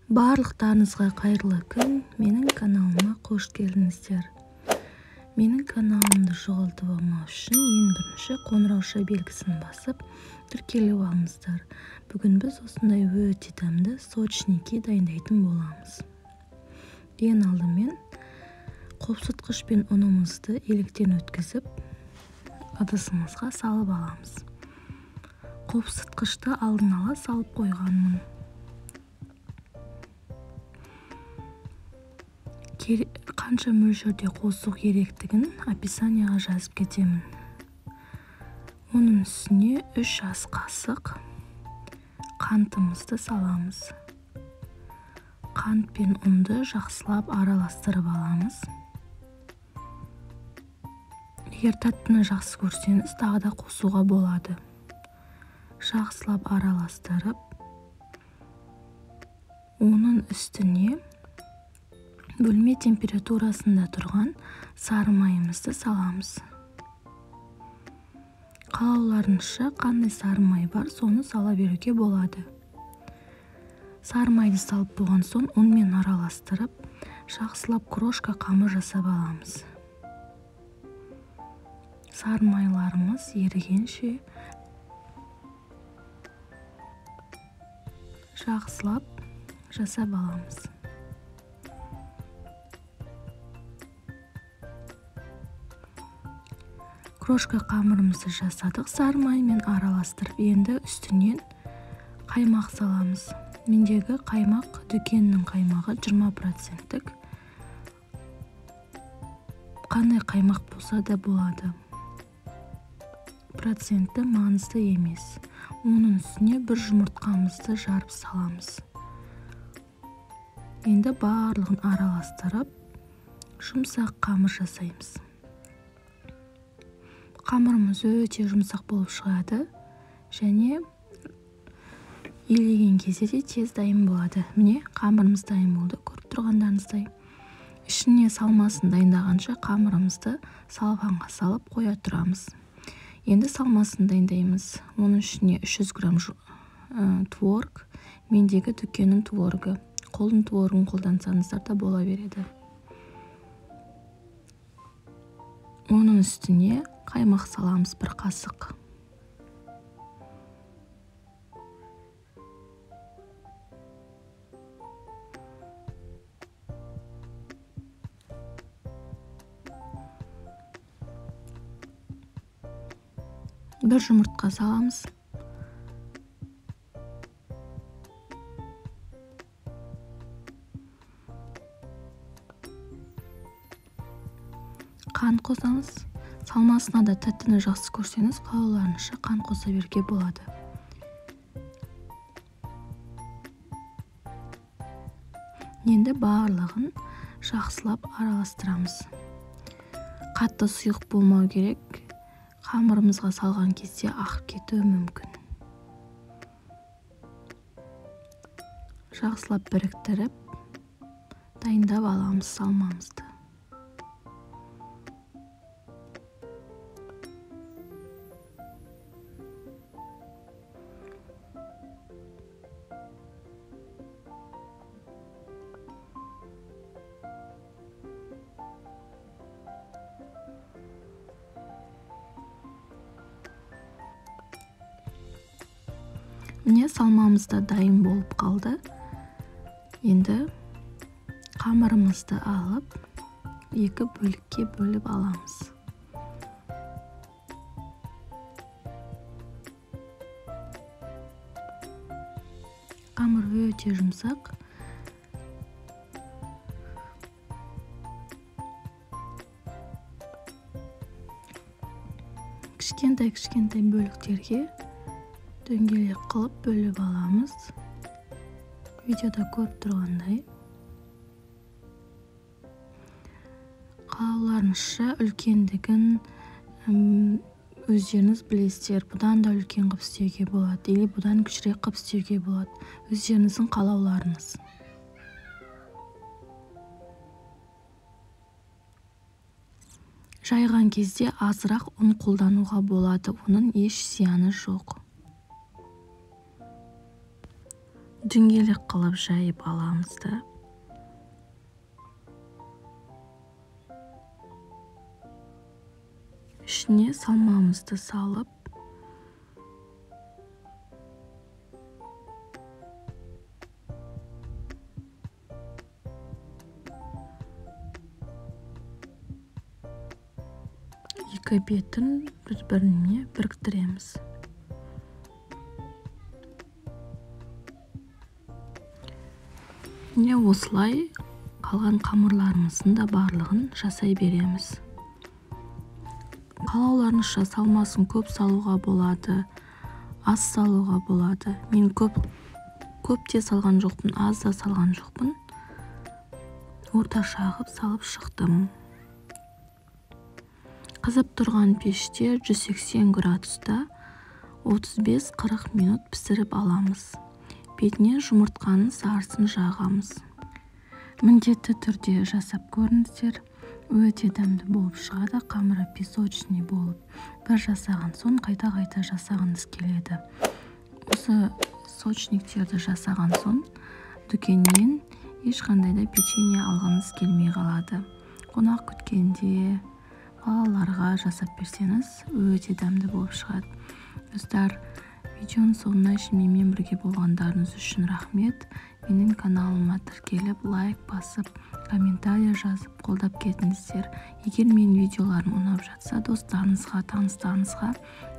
Барлықтарыңызға қайырлы күн, менің каналыма қош келдіңіздер. Менің каналымды жоғалтып алмау үшін ең бірінші қоңырауша белгісін басып, тіркеліп алыңыздар. Бүгін біз осындай өте дәмді сочники дайындайтын боламыз. Ең алдымен қопсытқыш пен ұнымызды електен өткізіп, ыдысымызға салып аламыз. Қопсытқышты алдын ала салып қойғанмын. Қанша мөлшерде қосу керектігін описанияға жазып кетемін. Оның үстіне 3 ас қасық қантымызды саламыз. Қант пен ұнды жақсылап араластырып аламыз. Егер тәттіні жақсы көрсеңіз, тағы да қосуға болады. Жақсылап араластырып, оның үстіне бөлме температурасында тұрған сары майымызды саламыз. Қалауларыңызша қандай сары май бар, соны сала беруге болады. Сары майды салып болған соң ұнмен араластырып, жақсылап крошка қамыр жасап аламыз. Сары майларымыз ерігенше жақсылап жасап аламыз. Крошка қамырымызды жасадық, сары маймен араластырып, енді үстінен қаймақ саламыз. Мендегі қаймақ дүкеннің қаймағы 20%. Қандай қаймақ болса да болады. Проценті маңызды емес. Оның үстіне бір жұмыртқамызды жарып саламыз. Енді барлығын араластырып, жұмсақ қамыр жасаймыз. Қамырымыз өте жұмсақ болып шығады және илеген кезде де тез дайын болады. Міне, қамырымыз дайын болды, көріп тұрғандарыңыздай. Ішіне салмасын дайындағанша қамырымызды салфанға салып қоя тұрамыз. Енді салмасын дайындаймыз. Оның ішіне 300 грамм творог, мендегі дүкеннің творогы. Қолдың творогын қолдансаңыздар да бола береді. Оның үстіне қаймақ саламыз, бір қасық. Бір жұмыртқа саламыз. Қант қосамыз. Салмасына да тәттіні жақсы көрсеңіз, қалауларыңызша қант қоса беруге болады. Енді барлығын жақсылап араластырамыз. Қатты сұйық болмау керек. Қамырымызға салған кезде ақып кетуі мүмкін. Жақсылап біріктіріп, дайындап аламыз салмамызды. Міне, салмамыз да дайын болып қалды. Енді қамырымызды алып, 2 бөлікке бөліп аламыз. Қамыр өте жұмсақ. Кішкентай бөліктерге дөңгелек қылып бөліп аламыз. Видеода көріп тұрғандай. Қалауларыңызша үлкендігін өздеріңіз білесіздер. Бұдан да үлкен қып істеуге болады, или бұдан кішірек қып істеуге болады. Өздеріңіздің қалауларыңыз. Жайған кезде азырақ ұн қолдануға болады, оның еш зияны жоқ. дөңгелек қылып жайып аламыз да ішіне салмамызды салып екі бетін бір-біріне біріктіреміз. Міне осылай қалған қамырларымыздың да барлығын жасай береміз. Қалауларыңызша салмасын көп салуға болады, аз салуға болады. Мен көп те салған жоқпын, аз да салған жоқпын. Орташа қылып салып шықтым. Қызып тұрған пеште 180 градуста 35-40 минут пісіріп аламыз. Бетіне жұмыртқаның сарысын жағамыз. Міндетті түрде жасап көріңіздер. Өте дәмді болып шығады, қамыры песочный болып. Бір жасаған соң қайта-қайта жасағыңыз келеді. Осы сочниктерді жасаған соң дүкеннен ешқандай да печенье алғыңыз келмей қалады. Қонақ күткенде балаларға жасап берсеңіз, өте дәмді болып шығады. Достар, видеоның соңына шейін менімен бірге болғандарыңыз үшін рахмет. Менің каналыма тіркеліп, лайк басып, комментарий жазып, қолдап кетіңіздер. Егер менің видеоларым ұнап жатса, достарыңызға, таныстарыңызға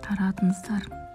таратыңыздар.